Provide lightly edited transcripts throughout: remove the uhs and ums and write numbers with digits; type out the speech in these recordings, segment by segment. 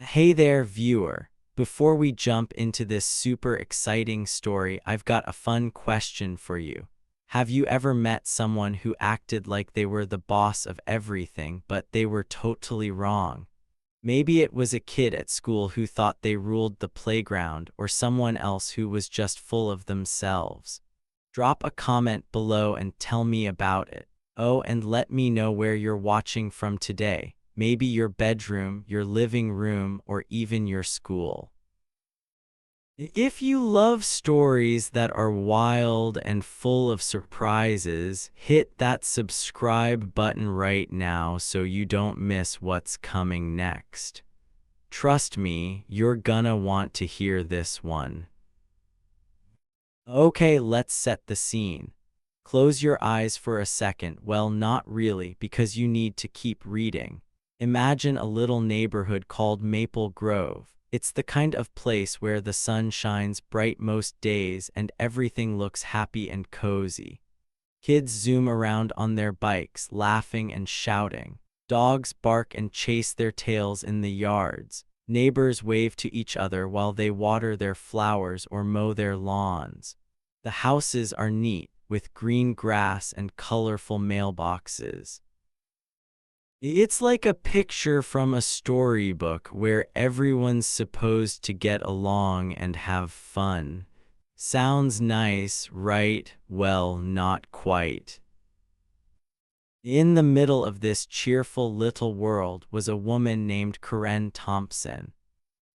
Hey there, viewer. Before we jump into this super exciting story, I've got a fun question for you. Have you ever met someone who acted like they were the boss of everything, but they were totally wrong? Maybe it was a kid at school who thought they ruled the playground, or someone else who was just full of themselves. Drop a comment below and tell me about it. Oh, and let me know where you're watching from today. Maybe your bedroom, your living room, or even your school. If you love stories that are wild and full of surprises, hit that subscribe button right now so you don't miss what's coming next. Trust me, you're gonna want to hear this one. Okay, let's set the scene. Close your eyes for a second. Well, not really, because you need to keep reading. Imagine a little neighborhood called Maple Grove. It's the kind of place where the sun shines bright most days and everything looks happy and cozy. Kids zoom around on their bikes, laughing and shouting. Dogs bark and chase their tails in the yards. Neighbors wave to each other while they water their flowers or mow their lawns. The houses are neat, with green grass and colorful mailboxes. It's like a picture from a storybook where everyone's supposed to get along and have fun. Sounds nice, right? Well, not quite. In the middle of this cheerful little world was a woman named Karen Thompson.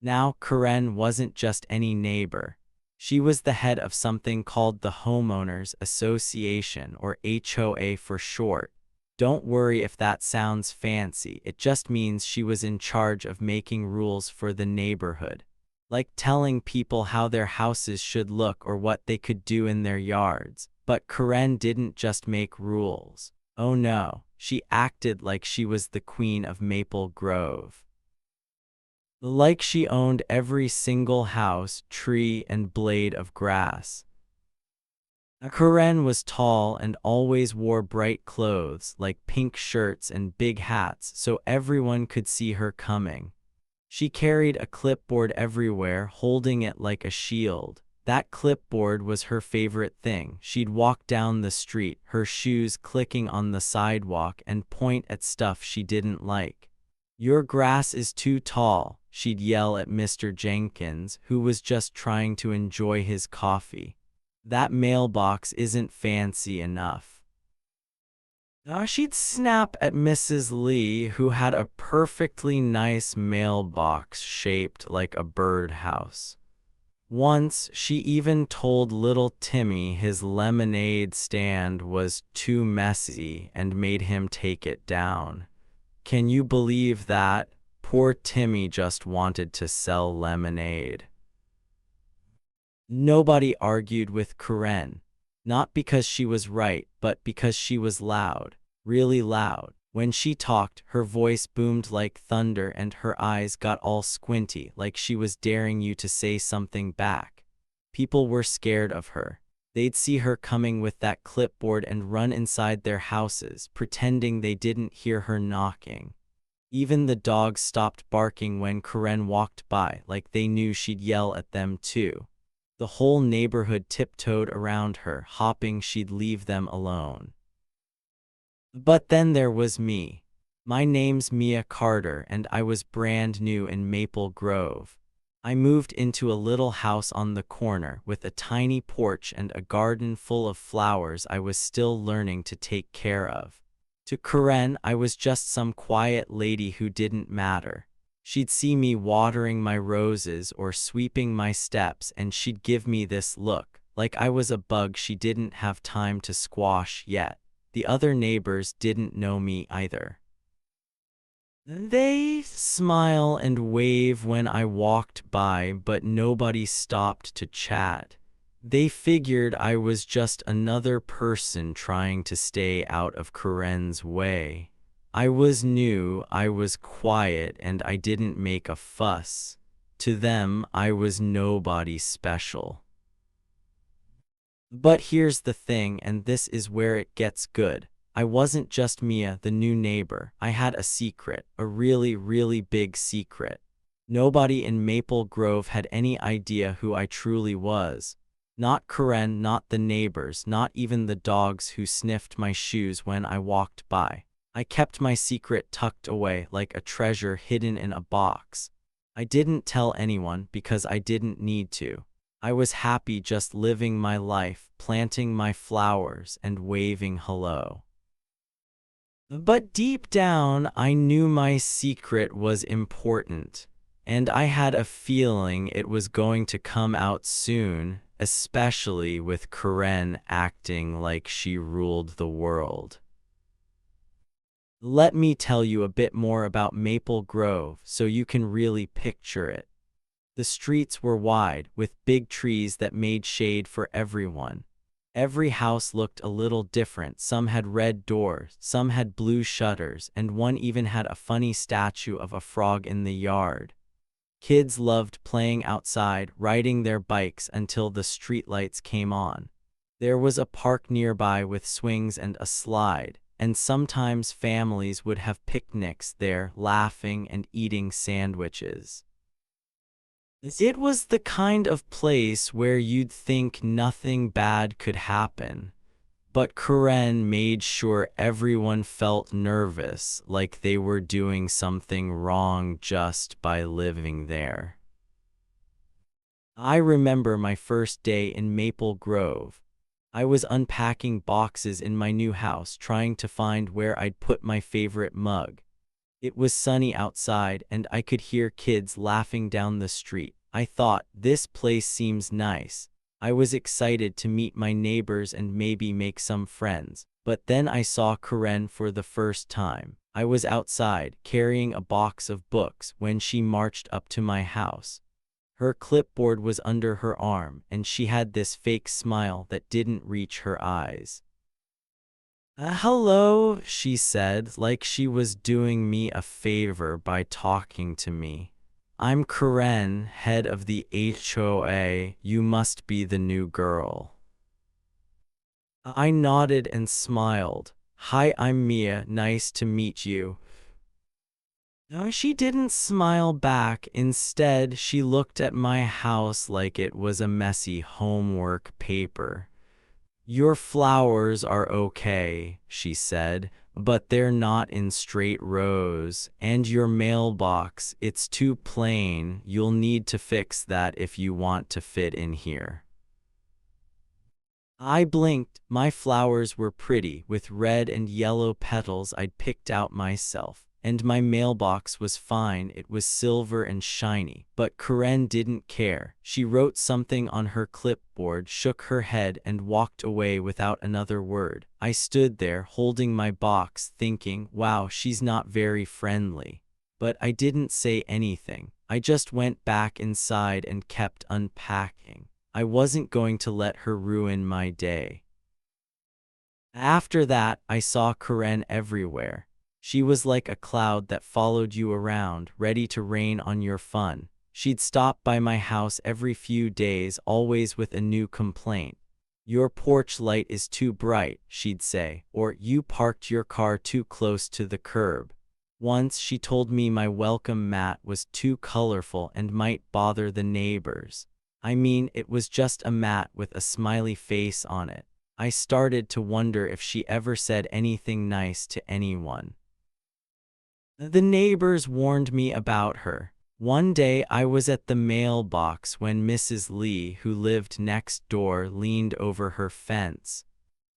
Now, Karen wasn't just any neighbor. She was the head of something called the Homeowners Association, or HOA for short. Don't worry if that sounds fancy, it just means she was in charge of making rules for the neighborhood. Like telling people how their houses should look or what they could do in their yards. But Karen didn't just make rules. Oh no, she acted like she was the queen of Maple Grove. Like she owned every single house, tree, and blade of grass. Karen was tall and always wore bright clothes like pink shirts and big hats so everyone could see her coming. She carried a clipboard everywhere, holding it like a shield. That clipboard was her favorite thing. She'd walk down the street, her shoes clicking on the sidewalk, and point at stuff she didn't like. "Your grass is too tall," she'd yell at Mr. Jenkins, who was just trying to enjoy his coffee. "That mailbox isn't fancy enough." She'd snap at Mrs. Lee, who had a perfectly nice mailbox shaped like a birdhouse. Once, she even told little Timmy his lemonade stand was too messy and made him take it down. Can you believe that? Poor Timmy just wanted to sell lemonade. Nobody argued with Karen. Not because she was right, but because she was loud. Really loud. When she talked, her voice boomed like thunder and her eyes got all squinty, like she was daring you to say something back. People were scared of her. They'd see her coming with that clipboard and run inside their houses, pretending they didn't hear her knocking. Even the dogs stopped barking when Karen walked by, like they knew she'd yell at them too. The whole neighborhood tiptoed around her, hoping she'd leave them alone. But then there was me. My name's Mia Carter, and I was brand new in Maple Grove. I moved into a little house on the corner with a tiny porch and a garden full of flowers I was still learning to take care of. To Karen, I was just some quiet lady who didn't matter. She'd see me watering my roses or sweeping my steps, and she'd give me this look, like I was a bug she didn't have time to squash yet. The other neighbors didn't know me either. They smile and wave when I walked by, but nobody stopped to chat. They figured I was just another person trying to stay out of Karen's way. I was new, I was quiet, and I didn't make a fuss. To them, I was nobody special. But here's the thing, and this is where it gets good. I wasn't just Mia, the new neighbor. I had a secret, a really, really big secret. Nobody in Maple Grove had any idea who I truly was. Not Karen, not the neighbors, not even the dogs who sniffed my shoes when I walked by. I kept my secret tucked away like a treasure hidden in a box. I didn't tell anyone because I didn't need to. I was happy just living my life, planting my flowers and waving hello. But deep down, I knew my secret was important, and I had a feeling it was going to come out soon, especially with Karen acting like she ruled the world. Let me tell you a bit more about Maple Grove so you can really picture it. The streets were wide, with big trees that made shade for everyone. Every house looked a little different. Some had red doors, some had blue shutters, and one even had a funny statue of a frog in the yard. Kids loved playing outside, riding their bikes until the streetlights came on. There was a park nearby with swings and a slide, and sometimes families would have picnics there, laughing and eating sandwiches. It was the kind of place where you'd think nothing bad could happen, but Karen made sure everyone felt nervous, like they were doing something wrong just by living there. I remember my first day in Maple Grove. I was unpacking boxes in my new house, trying to find where I'd put my favorite mug. It was sunny outside, and I could hear kids laughing down the street. I thought, this place seems nice. I was excited to meet my neighbors and maybe make some friends. But then I saw Karen for the first time. I was outside, carrying a box of books, when she marched up to my house. Her clipboard was under her arm, and she had this fake smile that didn't reach her eyes. Hello, she said, like she was doing me a favor by talking to me. I'm Karen, head of the HOA. You must be the new girl. I nodded and smiled. Hi, I'm Mia. Nice to meet you. No, she didn't smile back. Instead, she looked at my house like it was a messy homework paper. Your flowers are okay, she said, but they're not in straight rows, and your mailbox, it's too plain. You'll need to fix that if you want to fit in here. I blinked. My flowers were pretty, with red and yellow petals I'd picked out myself. And my mailbox was fine. It was silver and shiny. But Karen didn't care. She wrote something on her clipboard, shook her head, and walked away without another word. I stood there, holding my box, thinking, wow, she's not very friendly. But I didn't say anything. I just went back inside and kept unpacking. I wasn't going to let her ruin my day. After that, I saw Karen everywhere. She was like a cloud that followed you around, ready to rain on your fun. She'd stop by my house every few days, always with a new complaint. Your porch light is too bright, she'd say, or you parked your car too close to the curb. Once she told me my welcome mat was too colorful and might bother the neighbors. I mean, it was just a mat with a smiley face on it. I started to wonder if she ever said anything nice to anyone. The neighbors warned me about her. One day I was at the mailbox when Mrs. Lee, who lived next door, leaned over her fence.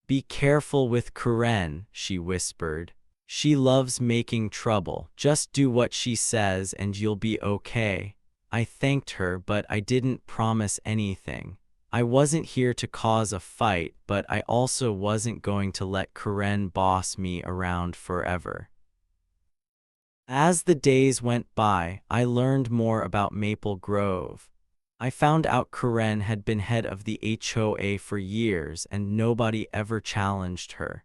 Be careful with Karen, she whispered. She loves making trouble. Just do what she says and you'll be okay. I thanked her, but I didn't promise anything. I wasn't here to cause a fight, but I also wasn't going to let Karen boss me around forever. As the days went by, I learned more about Maple Grove. I found out Karen had been head of the HOA for years and nobody ever challenged her.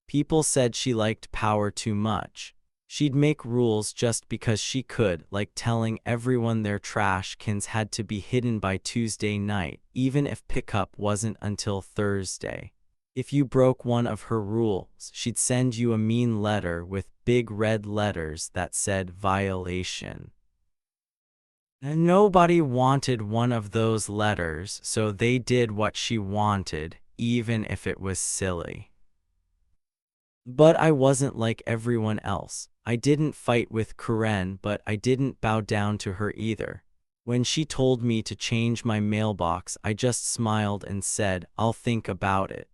People said she liked power too much. She'd make rules just because she could, like telling everyone their trash cans had to be hidden by Tuesday night, even if pickup wasn't until Thursday. If you broke one of her rules, she'd send you a mean letter with big red letters that said violation. And nobody wanted one of those letters, so they did what she wanted, even if it was silly. But I wasn't like everyone else. I didn't fight with Karen, but I didn't bow down to her either. When she told me to change my mailbox, I just smiled and said, "I'll think about it."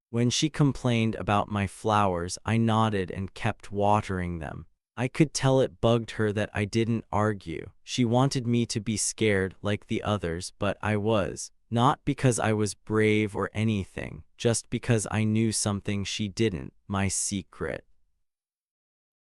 When she complained about my flowers, I nodded and kept watering them. I could tell it bugged her that I didn't argue. She wanted me to be scared like the others, but I was. Not because I was brave or anything, just because I knew something she didn't, my secret.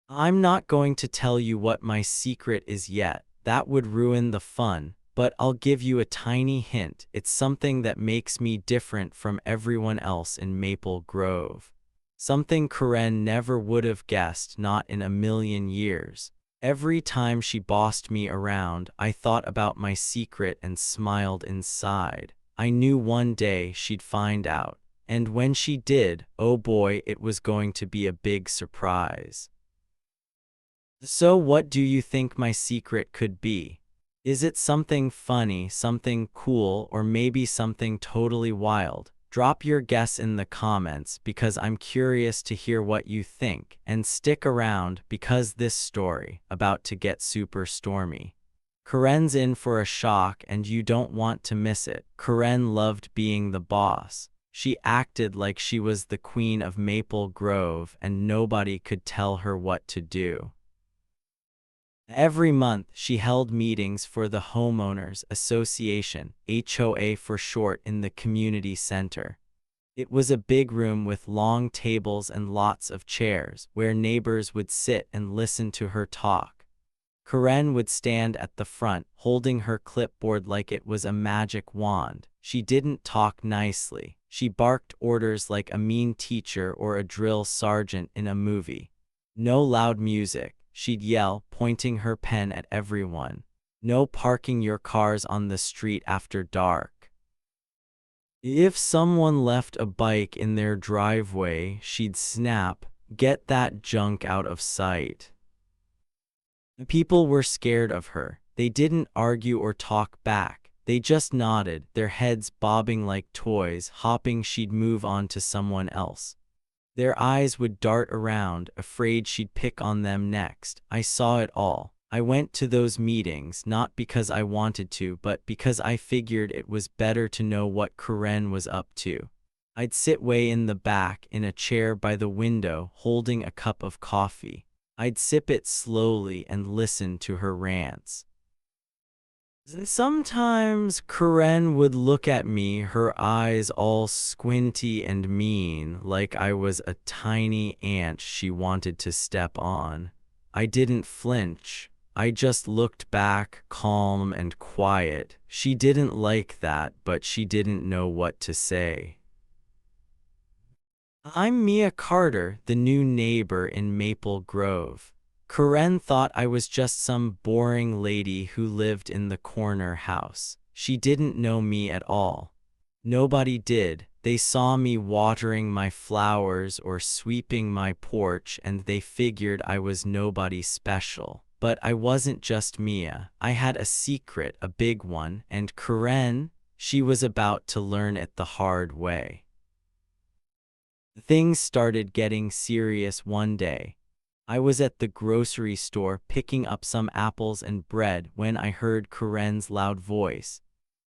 I'm not going to tell you what my secret is yet. That would ruin the fun, but I'll give you a tiny hint. It's something that makes me different from everyone else in Maple Grove. Something Karen never would have guessed, not in a million years. Every time she bossed me around, I thought about my secret and smiled inside. I knew one day she'd find out. And when she did, oh boy, it was going to be a big surprise. So what do you think my secret could be? Is it something funny, something cool, or maybe something totally wild? Drop your guess in the comments because I'm curious to hear what you think, and stick around because this story about to get super stormy. Karen's in for a shock and you don't want to miss it. Karen loved being the boss. She acted like she was the queen of Maple Grove and nobody could tell her what to do. Every month, she held meetings for the Homeowners Association, HOA for short, in the community center. It was a big room with long tables and lots of chairs, where neighbors would sit and listen to her talk. Karen would stand at the front, holding her clipboard like it was a magic wand. She didn't talk nicely. She barked orders like a mean teacher or a drill sergeant in a movie. No loud music. She'd yell, pointing her pen at everyone. No parking your cars on the street after dark. If someone left a bike in their driveway, she'd snap, "Get that junk out of sight." People were scared of her. They didn't argue or talk back. They just nodded, their heads bobbing like toys, hoping she'd move on to someone else. Their eyes would dart around, afraid she'd pick on them next. I saw it all. I went to those meetings not because I wanted to, but because I figured it was better to know what Karen was up to. I'd sit way in the back, in a chair by the window, holding a cup of coffee. I'd sip it slowly and listen to her rants. Sometimes Karen would look at me, her eyes all squinty and mean, like I was a tiny ant she wanted to step on. I didn't flinch. I just looked back, calm and quiet. She didn't like that, but she didn't know what to say. I'm Mia Carter, the new neighbor in Maple Grove. Karen thought I was just some boring lady who lived in the corner house. She didn't know me at all. Nobody did. They saw me watering my flowers or sweeping my porch and they figured I was nobody special. But I wasn't just Mia. I had a secret, a big one, and Karen, she was about to learn it the hard way. Things started getting serious one day. I was at the grocery store picking up some apples and bread when I heard Karen's loud voice.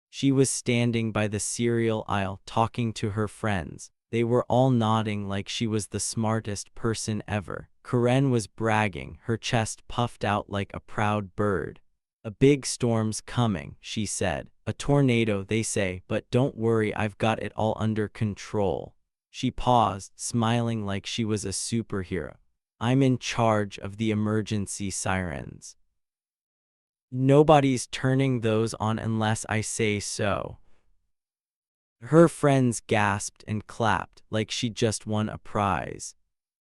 She was standing by the cereal aisle talking to her friends. They were all nodding like she was the smartest person ever. Karen was bragging, her chest puffed out like a proud bird. "A big storm's coming," she said. "A tornado, they say, but don't worry, I've got it all under control." She paused, smiling like she was a superhero. "I'm in charge of the emergency sirens. Nobody's turning those on unless I say so." Her friends gasped and clapped like she'd just won a prize.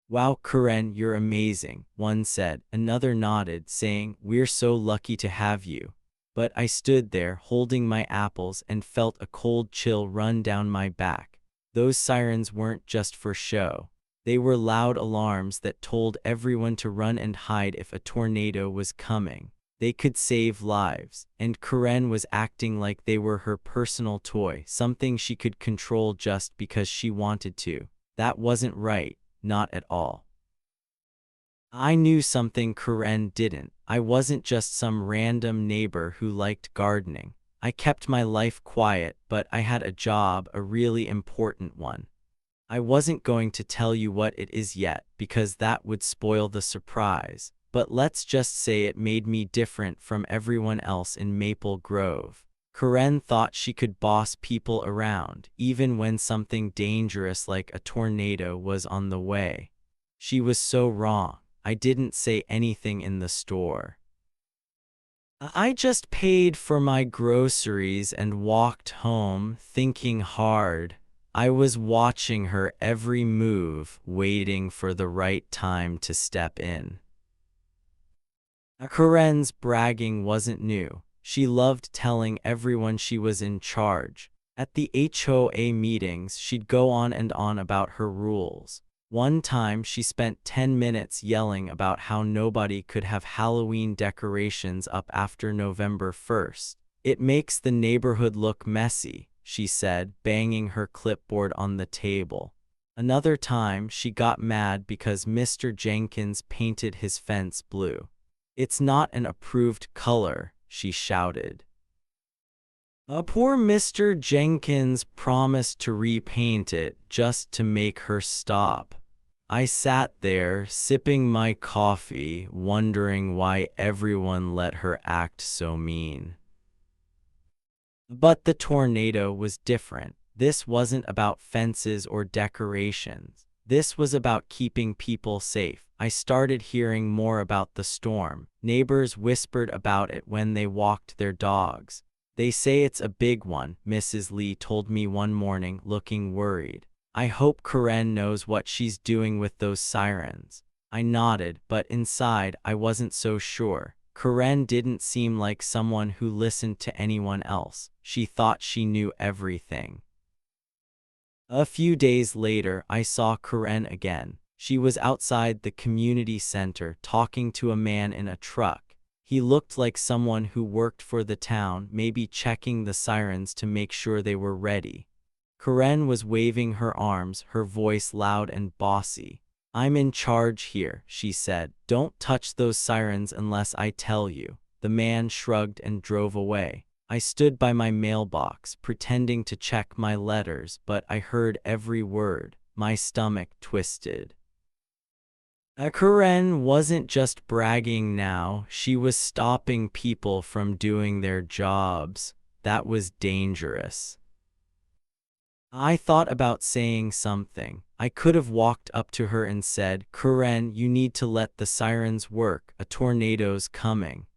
"Wow, Karen, you're amazing," one said. Another nodded, saying, "We're so lucky to have you." But I stood there, holding my apples, and felt a cold chill run down my back. Those sirens weren't just for show. They were loud alarms that told everyone to run and hide if a tornado was coming. They could save lives, and Karen was acting like they were her personal toy, something she could control just because she wanted to. That wasn't right, not at all. I knew something Karen didn't. I wasn't just some random neighbor who liked gardening. I kept my life quiet, but I had a job, a really important one. I wasn't going to tell you what it is yet, because that would spoil the surprise, but let's just say it made me different from everyone else in Maple Grove. Karen thought she could boss people around, even when something dangerous like a tornado was on the way. She was so wrong. I didn't say anything in the store. I just paid for my groceries and walked home, thinking hard. I was watching her every move, waiting for the right time to step in. Karen's bragging wasn't new. She loved telling everyone she was in charge. At the HOA meetings, she'd go on and on about her rules. One time, she spent 10 minutes yelling about how nobody could have Halloween decorations up after November 1st. It makes the neighborhood look messy, she said, banging her clipboard on the table. Another time, she got mad because Mr. Jenkins painted his fence blue. "It's not an approved color," she shouted. Poor Mr. Jenkins promised to repaint it just to make her stop. I sat there, sipping my coffee, wondering why everyone let her act so mean. But the tornado was different. This wasn't about fences or decorations. This was about keeping people safe. I started hearing more about the storm. Neighbors whispered about it when they walked their dogs. "They say it's a big one," Mrs. Lee told me one morning, looking worried. "I hope Karen knows what she's doing with those sirens." I nodded, but inside I wasn't so sure. Karen didn't seem like someone who listened to anyone else. She thought she knew everything. A few days later, I saw Karen again. She was outside the community center talking to a man in a truck. He looked like someone who worked for the town, maybe checking the sirens to make sure they were ready. Karen was waving her arms, her voice loud and bossy. "I'm in charge here," she said. "Don't touch those sirens unless I tell you." The man shrugged and drove away. I stood by my mailbox, pretending to check my letters, but I heard every word. My stomach twisted. Karen wasn't just bragging now, she was stopping people from doing their jobs. That was dangerous. I thought about saying something. I could have walked up to her and said, "Karen, you need to let the sirens work, a tornado's coming."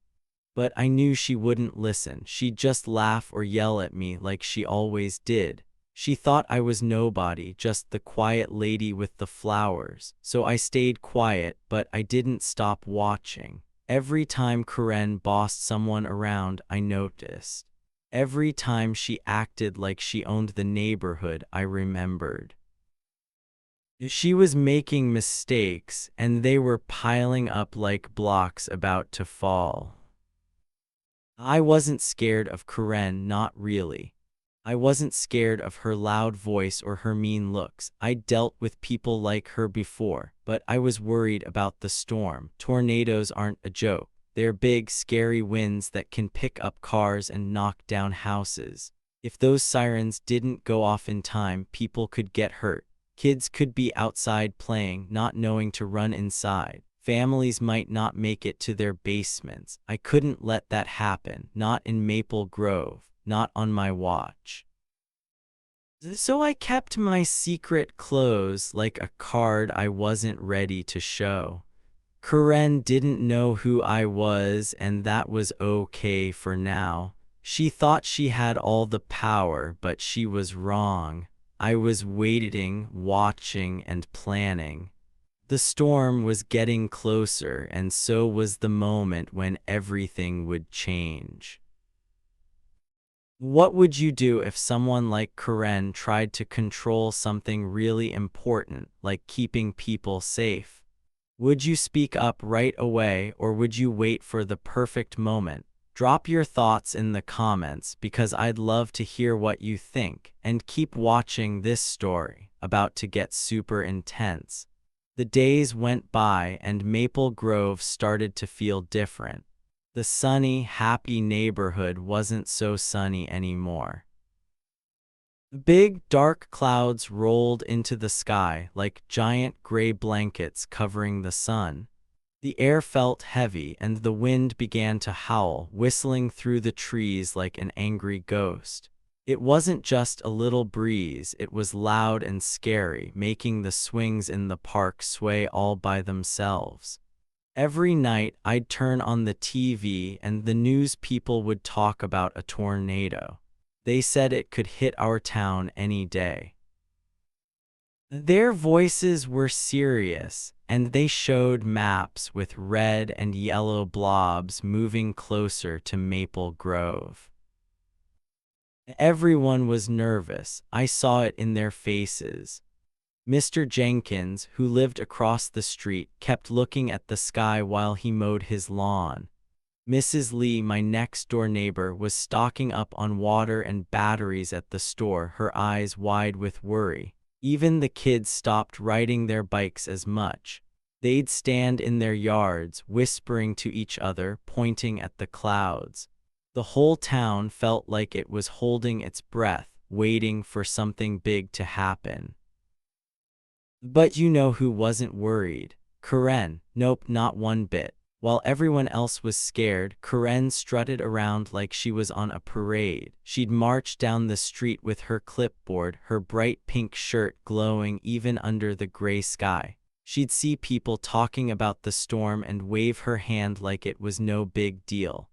But I knew she wouldn't listen. She'd just laugh or yell at me like she always did. She thought I was nobody, just the quiet lady with the flowers. So I stayed quiet, but I didn't stop watching. Every time Karen bossed someone around, I noticed. Every time she acted like she owned the neighborhood, I remembered. She was making mistakes, and they were piling up like blocks about to fall. I wasn't scared of Karen, not really. I wasn't scared of her loud voice or her mean looks. I'd dealt with people like her before, but I was worried about the storm. Tornadoes aren't a joke. They're big, scary winds that can pick up cars and knock down houses. If those sirens didn't go off in time, people could get hurt. Kids could be outside playing, not knowing to run inside. Families might not make it to their basements. I couldn't let that happen, not in Maple Grove, not on my watch. So I kept my secret close like a card I wasn't ready to show. Karen didn't know who I was, and that was okay for now. She thought she had all the power, but she was wrong. I was waiting, watching, and planning. The storm was getting closer, and so was the moment when everything would change. What would you do if someone like Karen tried to control something really important, like keeping people safe? Would you speak up right away or would you wait for the perfect moment? Drop your thoughts in the comments because I'd love to hear what you think, and keep watching this story, about to get super intense. The days went by and Maple Grove started to feel different. The sunny, happy neighborhood wasn't so sunny anymore. Big, dark clouds rolled into the sky like giant gray blankets covering the sun. The air felt heavy and the wind began to howl, whistling through the trees like an angry ghost. It wasn't just a little breeze, it was loud and scary, making the swings in the park sway all by themselves. Every night I'd turn on the TV and the news people would talk about a tornado. They said it could hit our town any day. Their voices were serious, and they showed maps with red and yellow blobs moving closer to Maple Grove. Everyone was nervous. I saw it in their faces. Mr. Jenkins, who lived across the street, kept looking at the sky while he mowed his lawn. Mrs. Lee, my next-door neighbor, was stocking up on water and batteries at the store, her eyes wide with worry. Even the kids stopped riding their bikes as much. They'd stand in their yards, whispering to each other, pointing at the clouds. The whole town felt like it was holding its breath, waiting for something big to happen. But you know who wasn't worried? Karen. Nope, not one bit. While everyone else was scared, Karen strutted around like she was on a parade. She'd march down the street with her clipboard, her bright pink shirt glowing even under the gray sky. She'd see people talking about the storm and wave her hand like it was no big deal.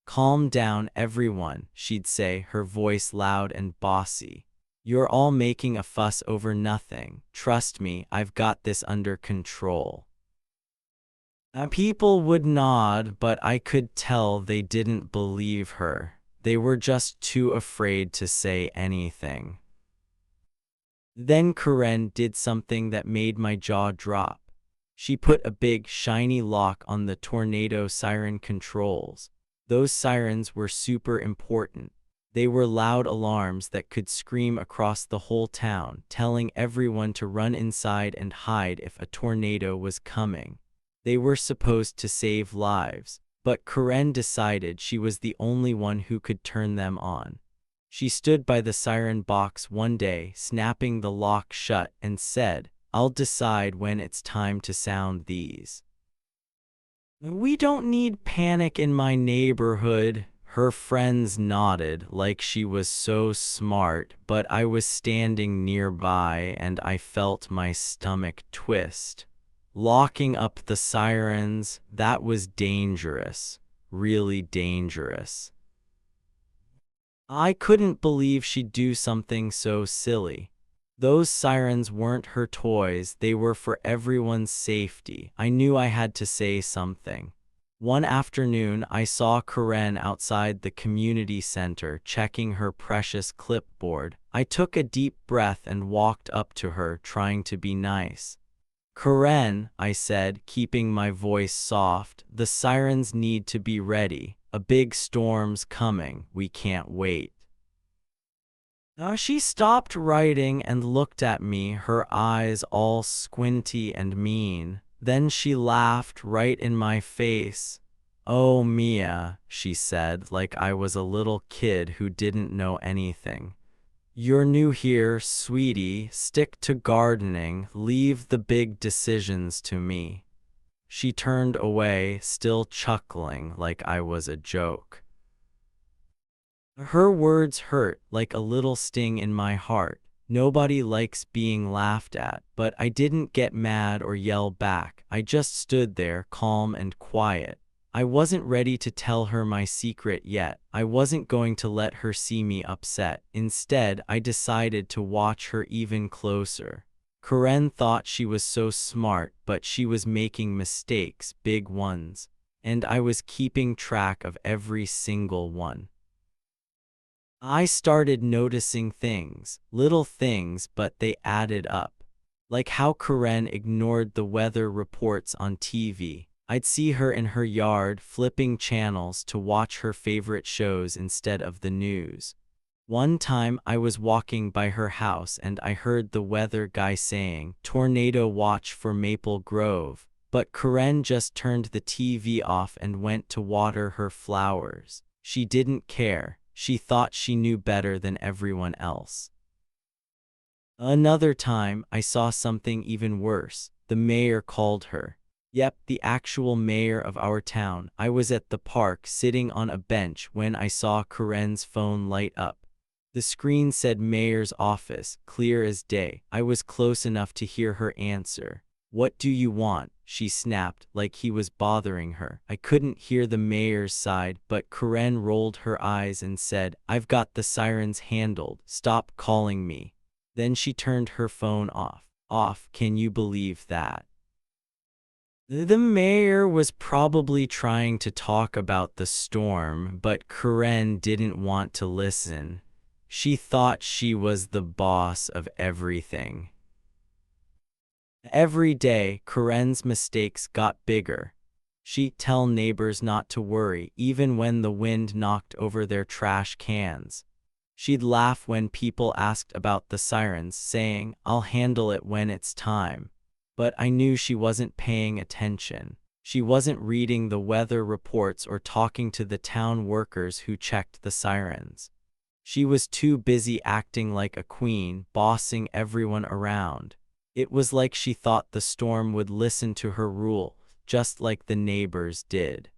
"Calm down, everyone," she'd say, her voice loud and bossy. "You're all making a fuss over nothing. Trust me, I've got this under control." People would nod, but I could tell they didn't believe her. They were just too afraid to say anything. Then Karen did something that made my jaw drop. She put a big, shiny lock on the tornado siren controls. Those sirens were super important. They were loud alarms that could scream across the whole town, telling everyone to run inside and hide if a tornado was coming. They were supposed to save lives, but Karen decided she was the only one who could turn them on. She stood by the siren box one day, snapping the lock shut, and said, "I'll decide when it's time to sound these." "We don't need panic in my neighborhood." Her friends nodded like she was so smart, but I was standing nearby and I felt my stomach twist. Locking up the sirens, that was dangerous, really dangerous. I couldn't believe she'd do something so silly. Those sirens weren't her toys, they were for everyone's safety. I knew I had to say something. One afternoon, I saw Karen outside the community center checking her precious clipboard. I took a deep breath and walked up to her, trying to be nice. "Karen," I said, keeping my voice soft, "the sirens need to be ready. A big storm's coming. We can't wait." She stopped writing and looked at me, her eyes all squinty and mean. Then she laughed right in my face. "Oh, Mia," she said, like I was a little kid who didn't know anything. "You're new here, sweetie. Stick to gardening. Leave the big decisions to me." She turned away, still chuckling like I was a joke. Her words hurt like a little sting in my heart. Nobody likes being laughed at, but I didn't get mad or yell back. I just stood there, calm and quiet. I wasn't ready to tell her my secret yet. I wasn't going to let her see me upset. Instead, I decided to watch her even closer. Karen thought she was so smart, but she was making mistakes, big ones. And I was keeping track of every single one. I started noticing things, little things, but they added up. Like how Karen ignored the weather reports on TV. I'd see her in her yard flipping channels to watch her favorite shows instead of the news. One time I was walking by her house and I heard the weather guy saying, "Tornado watch for Maple Grove," but Karen just turned the TV off and went to water her flowers. She didn't care. She thought she knew better than everyone else. Another time, I saw something even worse. The mayor called her. Yep, the actual mayor of our town. I was at the park sitting on a bench when I saw Karen's phone light up. The screen said mayor's office, clear as day. I was close enough to hear her answer. "What do you want?" she snapped, like he was bothering her. I couldn't hear the mayor's side, but Karen rolled her eyes and said, "I've got the sirens handled. Stop calling me." Then she turned her phone off. Can you believe that? The mayor was probably trying to talk about the storm, but Karen didn't want to listen. She thought she was the boss of everything. Every day, Karen's mistakes got bigger. She'd tell neighbors not to worry, even when the wind knocked over their trash cans. She'd laugh when people asked about the sirens, saying, "I'll handle it when it's time." But I knew she wasn't paying attention. She wasn't reading the weather reports or talking to the town workers who checked the sirens. She was too busy acting like a queen, bossing everyone around. It was like she thought the storm would listen to her rule, just like the neighbors did.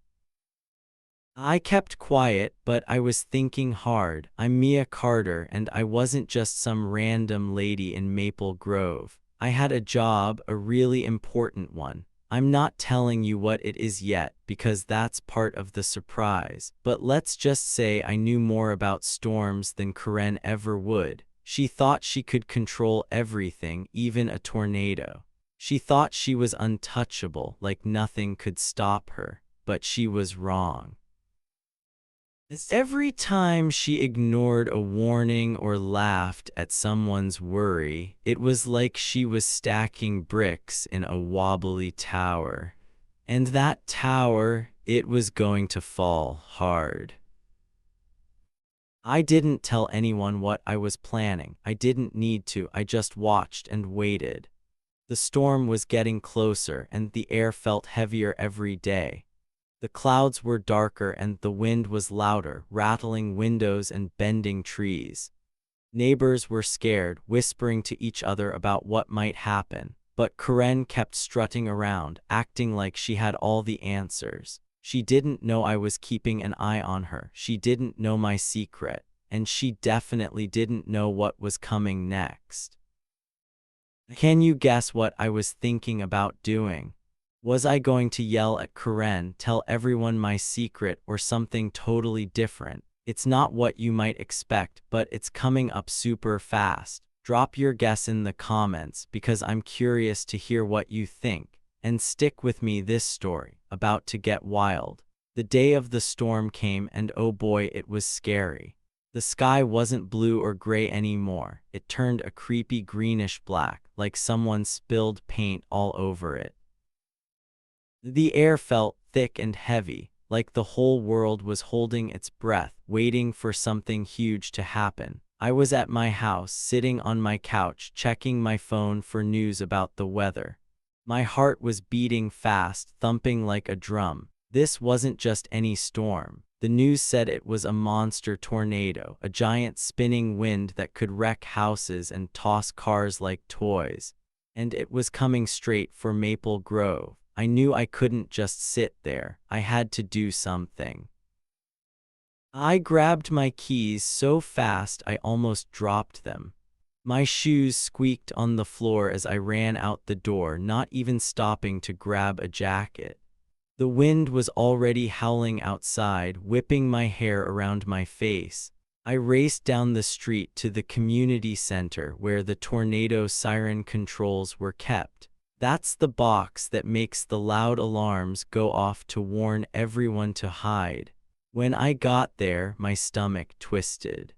I kept quiet, but I was thinking hard. I'm Mia Carter, and I wasn't just some random lady in Maple Grove. I had a job, a really important one. I'm not telling you what it is yet, because that's part of the surprise. But let's just say I knew more about storms than Karen ever would. She thought she could control everything, even a tornado. She thought she was untouchable, like nothing could stop her. But she was wrong. Every time she ignored a warning or laughed at someone's worry, it was like she was stacking bricks in a wobbly tower. And that tower, it was going to fall hard. I didn't tell anyone what I was planning. I didn't need to. I just watched and waited. The storm was getting closer, and the air felt heavier every day. The clouds were darker and the wind was louder, rattling windows and bending trees. Neighbors were scared, whispering to each other about what might happen. But Karen kept strutting around, acting like she had all the answers. She didn't know I was keeping an eye on her. She didn't know my secret. And she definitely didn't know what was coming next. Can you guess what I was thinking about doing? Was I going to yell at Karen, tell everyone my secret, or something totally different? It's not what you might expect, but it's coming up super fast. Drop your guess in the comments because I'm curious to hear what you think. And stick with me, this story, about to get wild. The day of the storm came and oh boy, it was scary. The sky wasn't blue or gray anymore. It turned a creepy greenish black, like someone spilled paint all over it. The air felt thick and heavy, like the whole world was holding its breath, waiting for something huge to happen. I was at my house, sitting on my couch, checking my phone for news about the weather. My heart was beating fast, thumping like a drum. This wasn't just any storm. The news said it was a monster tornado, a giant spinning wind that could wreck houses and toss cars like toys. And it was coming straight for Maple Grove. I knew I couldn't just sit there. I had to do something. I grabbed my keys so fast I almost dropped them. My shoes squeaked on the floor as I ran out the door, not even stopping to grab a jacket. The wind was already howling outside, whipping my hair around my face. I raced down the street to the community center where the tornado siren controls were kept. That's the box that makes the loud alarms go off to warn everyone to hide. When I got there, my stomach twisted.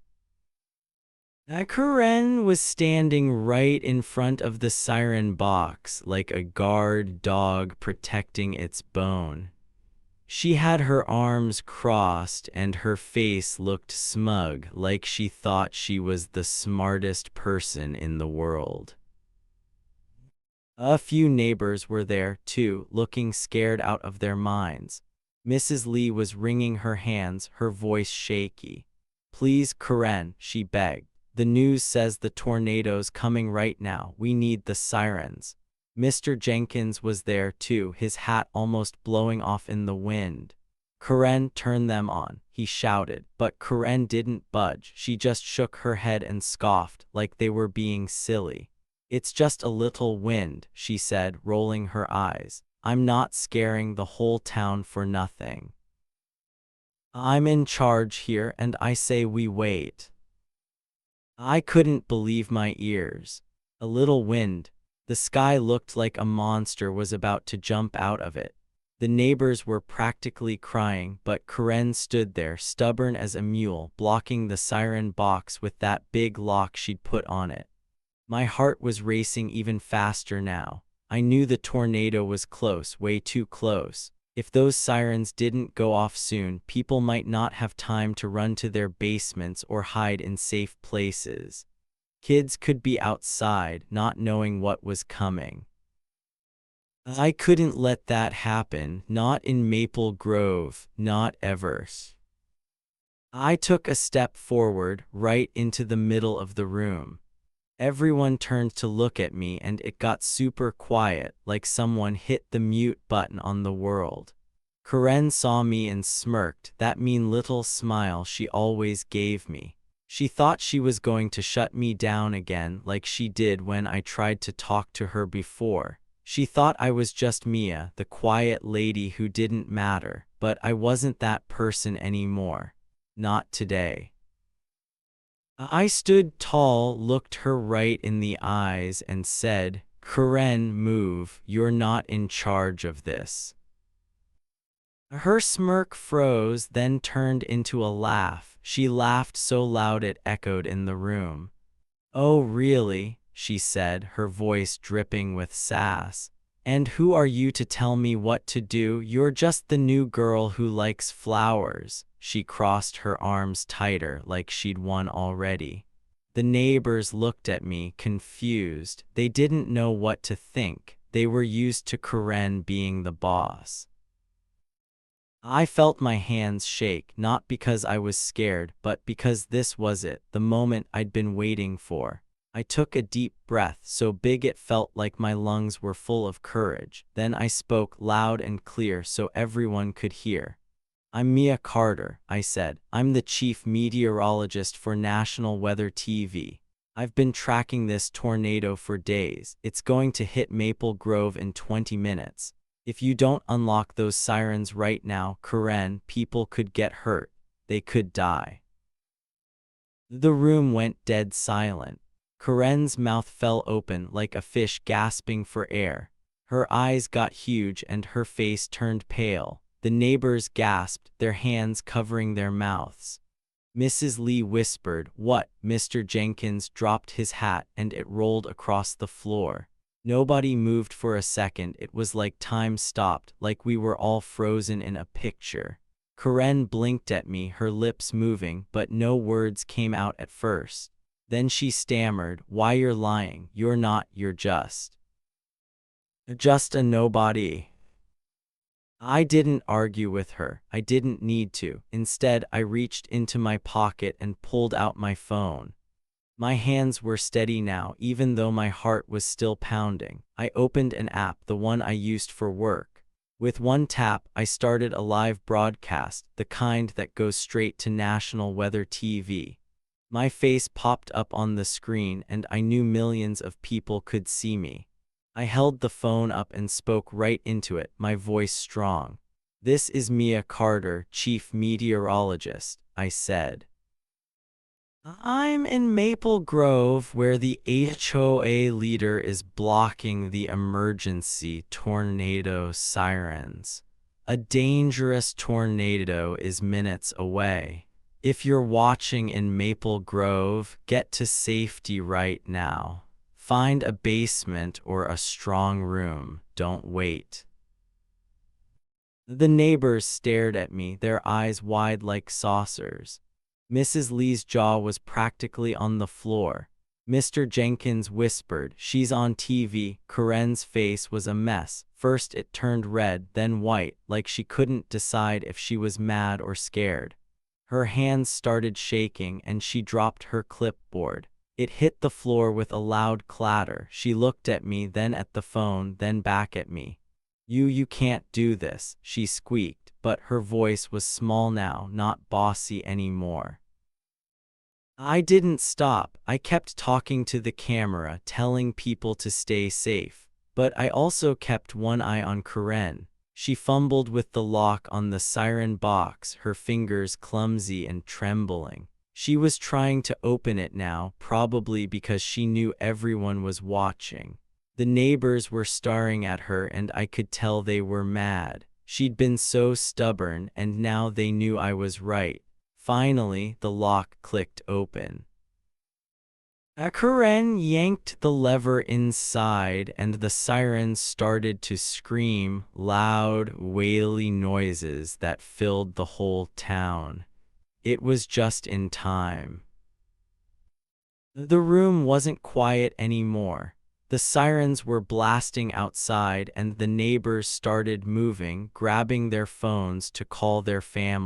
Karen was standing right in front of the siren box like a guard dog protecting its bone. She had her arms crossed and her face looked smug, like she thought she was the smartest person in the world. A few neighbors were there, too, looking scared out of their minds. Mrs. Lee was wringing her hands, her voice shaky. "Please, Karen," she begged. "The news says the tornado's coming right now. We need the sirens." Mr. Jenkins was there, too, his hat almost blowing off in the wind. "Karen, turn them on," he shouted, but Karen didn't budge. She just shook her head and scoffed, like they were being silly. "It's just a little wind," she said, rolling her eyes. "I'm not scaring the whole town for nothing. I'm in charge here and I say we wait." I couldn't believe my ears. A little wind. The sky looked like a monster was about to jump out of it. The neighbors were practically crying, but Karen stood there, stubborn as a mule, blocking the siren box with that big lock she'd put on it. My heart was racing even faster now. I knew the tornado was close, way too close. If those sirens didn't go off soon, people might not have time to run to their basements or hide in safe places. Kids could be outside, not knowing what was coming. I couldn't let that happen, not in Maple Grove, not ever. I took a step forward, right into the middle of the room. Everyone turned to look at me and it got super quiet, like someone hit the mute button on the world. Karen saw me and smirked, that mean little smile she always gave me. She thought she was going to shut me down again like she did when I tried to talk to her before. She thought I was just Mia, the quiet lady who didn't matter, but I wasn't that person anymore. Not today. I stood tall, looked her right in the eyes, and said, "Karen, move, you're not in charge of this." Her smirk froze, then turned into a laugh. She laughed so loud it echoed in the room. "Oh, really?" she said, her voice dripping with sass. "And who are you to tell me what to do? You're just the new girl who likes flowers." She crossed her arms tighter like she'd won already. The neighbors looked at me, confused. They didn't know what to think. They were used to Karen being the boss. I felt my hands shake, not because I was scared, but because this was it, the moment I'd been waiting for. I took a deep breath, so big it felt like my lungs were full of courage. Then I spoke loud and clear so everyone could hear. "I'm Mia Carter," I said. "I'm the chief meteorologist for National Weather TV. I've been tracking this tornado for days. It's going to hit Maple Grove in 20 minutes. If you don't unlock those sirens right now, Karen, people could get hurt. They could die." The room went dead silent. Karen's mouth fell open like a fish gasping for air. Her eyes got huge and her face turned pale. The neighbors gasped, their hands covering their mouths. Mrs. Lee whispered, "What?" Mr. Jenkins dropped his hat and it rolled across the floor. Nobody moved for a second. It was like time stopped, like we were all frozen in a picture. Karen blinked at me, her lips moving, but no words came out at first. Then she stammered, "Why, you're lying. You're not, you're just a nobody." I didn't argue with her. I didn't need to. Instead, I reached into my pocket and pulled out my phone. My hands were steady now, even though my heart was still pounding. I opened an app, the one I used for work. With one tap, I started a live broadcast, the kind that goes straight to National Weather TV. My face popped up on the screen and I knew millions of people could see me. I held the phone up and spoke right into it, my voice strong. "This is Mia Carter, chief meteorologist," I said. "I'm in Maple Grove where the HOA leader is blocking the emergency tornado sirens. A dangerous tornado is minutes away. If you're watching in Maple Grove, get to safety right now. Find a basement or a strong room. Don't wait. The neighbors stared at me, their eyes wide like saucers. Mrs. Lee's jaw was practically on the floor. Mr. Jenkins whispered, "She's on TV." Corinne's face was a mess. First it turned red, then white, like she couldn't decide if she was mad or scared. Her hands started shaking and she dropped her clipboard. It hit the floor with a loud clatter. She looked at me, then at the phone, then back at me. You can't do this," she squeaked, but her voice was small now, not bossy anymore. I didn't stop. I kept talking to the camera, telling people to stay safe. But I also kept one eye on Corinne. She fumbled with the lock on the siren box, her fingers clumsy and trembling. She was trying to open it now, probably because she knew everyone was watching. The neighbors were staring at her and I could tell they were mad. She'd been so stubborn and now they knew I was right. Finally, the lock clicked open. Corinne yanked the lever inside and the sirens started to scream, loud, waily noises that filled the whole town. It was just in time. The room wasn't quiet anymore. The sirens were blasting outside and the neighbors started moving, grabbing their phones to call their family.